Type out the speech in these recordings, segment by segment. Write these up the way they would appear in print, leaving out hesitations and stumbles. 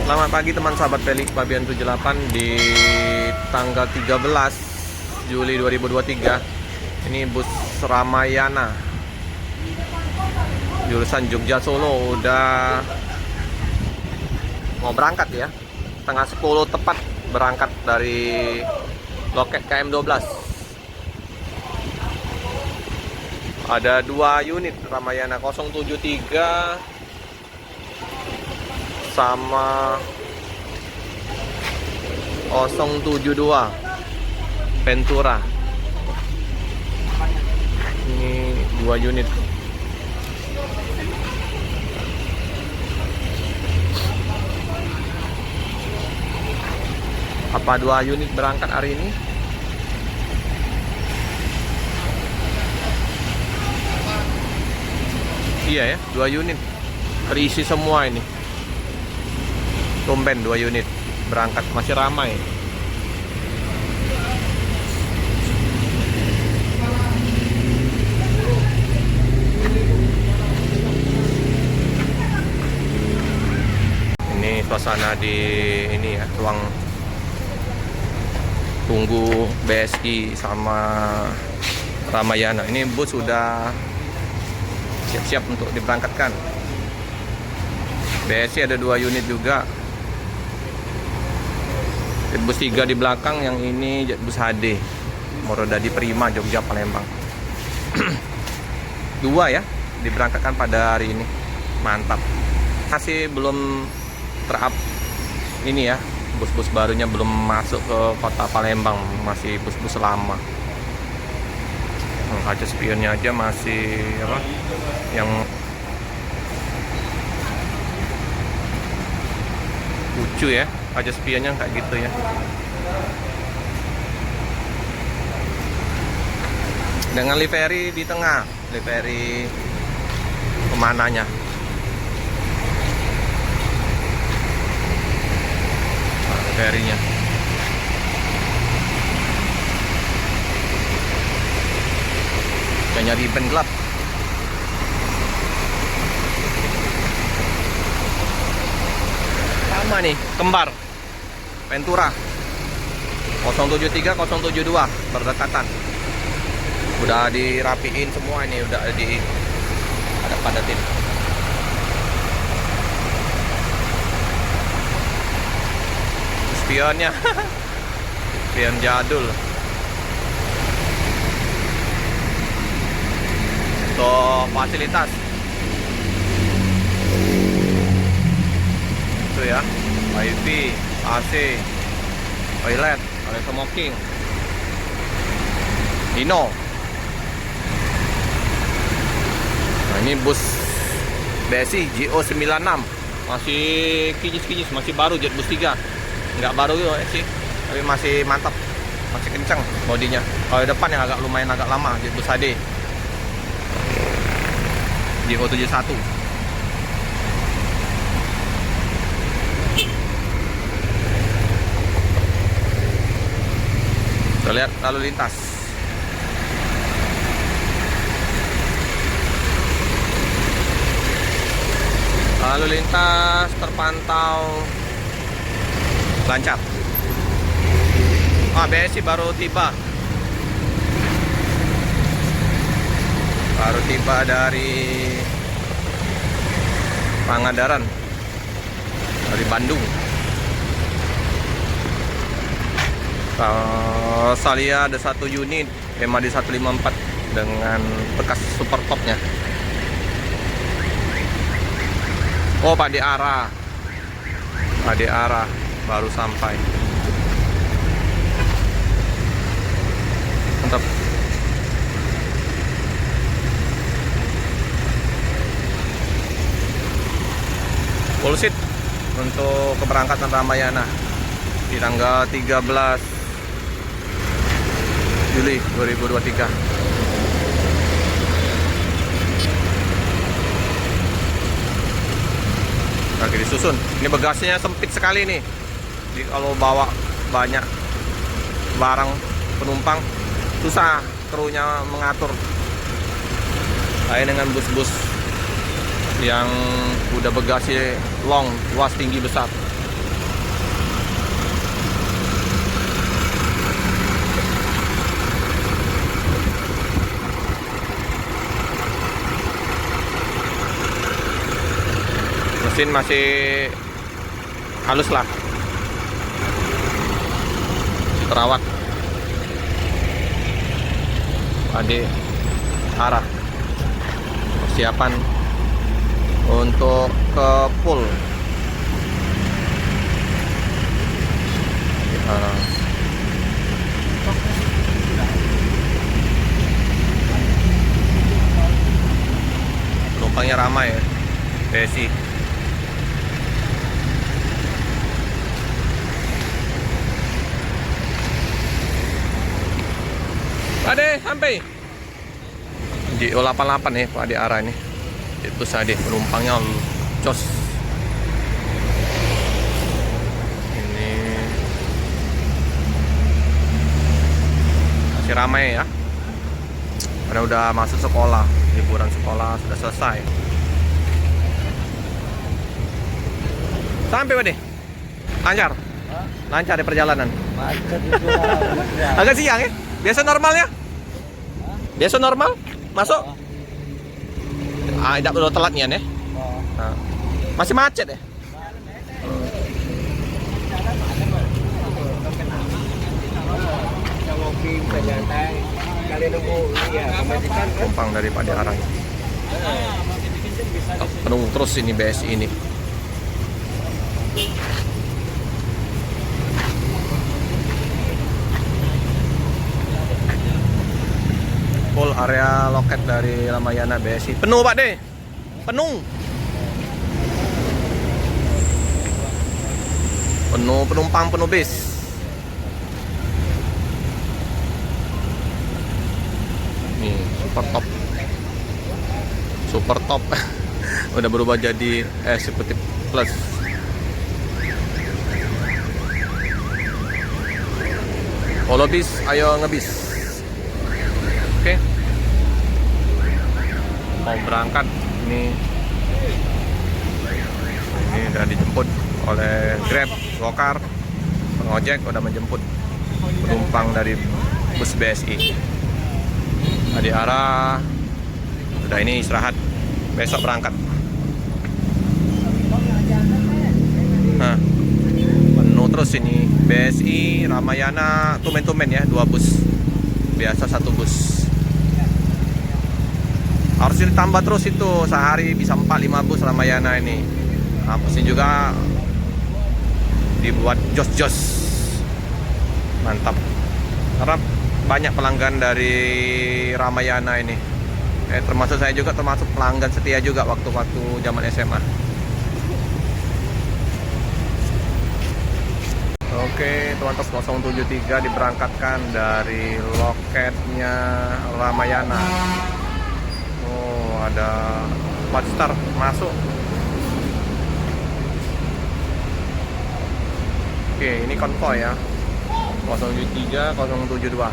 Selamat pagi teman sahabat Felix Fabian 78 di tanggal 13 Juli 2023. Ini bus Ramayana jurusan Jogja Solo udah mau berangkat ya. Setengah 10 tepat berangkat dari loket KM12. Ada 2 unit Ramayana 073 sama 072 Ventura. Ini 2 unit. Apa 2 unit berangkat hari ini? Iya ya, 2 unit terisi semua ini. Tumben 2 unit berangkat, masih ramai. Ini suasana di ini ya, ruang tunggu BSI sama Ramayana. Ini bus sudah siap-siap untuk diberangkatkan. BSI ada 2 unit juga. Bus 3 di belakang, yang ini bus HD Morodadi Prima Jogja Palembang. 2 ya diberangkatkan pada hari ini. Mantap. Masih belum terap ini ya, bus-bus barunya belum masuk ke kota Palembang, masih bus-bus lama. Kaca spionnya aja masih apa, yang lucu ya, kaca spionnya kayak gitu ya. Dengan livery di tengah, livery pemanahnya. Nah, liverynya. Kita nyari ban gelap. Sama nih, kembar Ventura 073 072 berdekatan. Udah dirapiin semua ini, udah ada padatin. Spionnya spion jadul. Untuk fasilitas itu ya, wifi, AC, toilet, toilet smoking, Dino. Nah, ini bus BSI GO96 masih kinyis-kinyis, masih baru. Jet bus 3 nggak baru ya sih, tapi masih mantap, masih kencang bodinya. Kalau depan yang agak lumayan agak lama, jet bus HD GO71. Kita lihat lalu lintas. Lalu lintas terpantau lancar. BSI baru tiba. Baru tiba dari Pangandaran, dari Bandung. Salia ada 1 unit MAD 154 dengan bekas super topnya. Pak di arah baru sampai. Mantap. Full seat untuk keberangkatan Ramayana di tanggal 13 Juli 2023. Lagi disusun. Ini bagasinya sempit sekali nih. Jadi kalau bawa banyak barang penumpang susah krunya mengatur. Lain dengan bus-bus yang udah bagasi long, luas, tinggi, besar. Mesin masih halus lah, terawat. Adik arah persiapan untuk ke pool. Penumpangnya ramai ya, BSI. Ade sampai JO 88 nih Pak Ade arah ini. Itu Ade penumpangnya jos. Ini masih ramai ya. Karena udah masuk sekolah, liburan sekolah sudah selesai. Sampai Pak Ade. Lancar. Lancar di perjalanan. Macet itu. Agak siang ya. Biasa normalnya? Biasa normal? Masuk? Tidak perlu telat nih ya? Nah. Masih macet ya? Penumpang dari Pak Arang. Penuh terus ini BSI ini. Full area loket dari Ramayana BSI. Penuh Pak De. Penuh. Penuh penumpang, penuh bis. Nih, super top. Super top. Udah berubah jadi Executive Plus. Kalau bis, ayo ngebis. Oke, mau berangkat ini udah dijemput oleh Grab, Gokar, pengojek udah menjemput penumpang dari bus BSI. Tadi arah udah ini istirahat, besok berangkat. Nah, penuh terus ini BSI Ramayana, tumen-tumen ya, 2 bus, biasa 1 bus. Harus ditambah terus itu, sehari bisa 4-5 bus Ramayana ini. Nah, mesin juga dibuat jos-jos, mantap. Karena banyak pelanggan dari Ramayana ini. Termasuk saya juga, termasuk pelanggan setia juga waktu zaman SMA. Oke, teman-teman 073 diberangkatkan dari loketnya Ramayana. Ada 4 star masuk. Oke, ini konvoy ya. 073 072.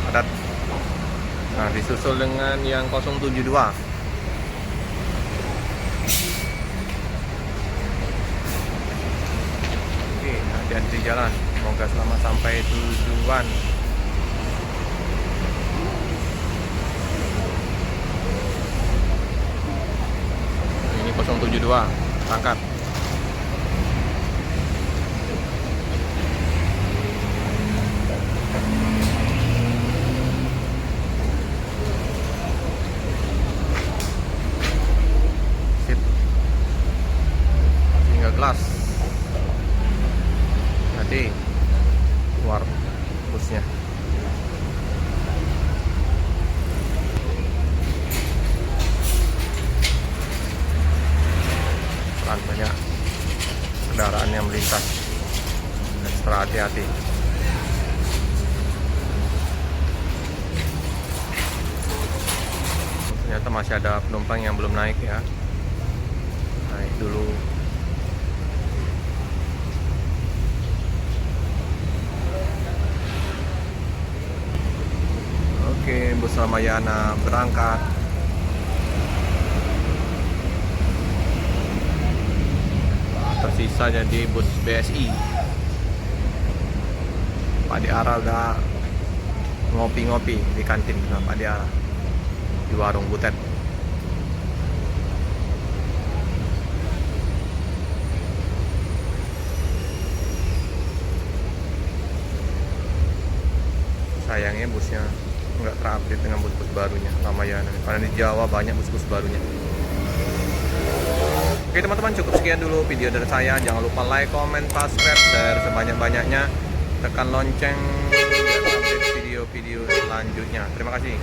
Padat. Nah, disusul dengan yang 072. Hati-hati di jalan, semoga selamat sampai tujuan. Ini 072 berangkat. Sip. Tinggal gelas. Keluar busnya. Pelan banyak kendaraan yang melintas, ekstra hati-hati. Ternyata masih ada penumpang yang belum naik ya. Naik dulu. Oke, bus Ramayana berangkat. Tersisa jadi bus BSI. Pak Diara udah ngopi-ngopi di kantin sama Pak Diara di warung Butet. Sayangnya busnya nggak terupdate dengan bus-bus barunya Ramayana, karena di Jawa banyak bus-bus barunya. Oke teman-teman, cukup sekian dulu video dari saya. Jangan lupa like, comment, subscribe, share sebanyak-banyaknya, tekan lonceng biar update video-video selanjutnya. Terima kasih.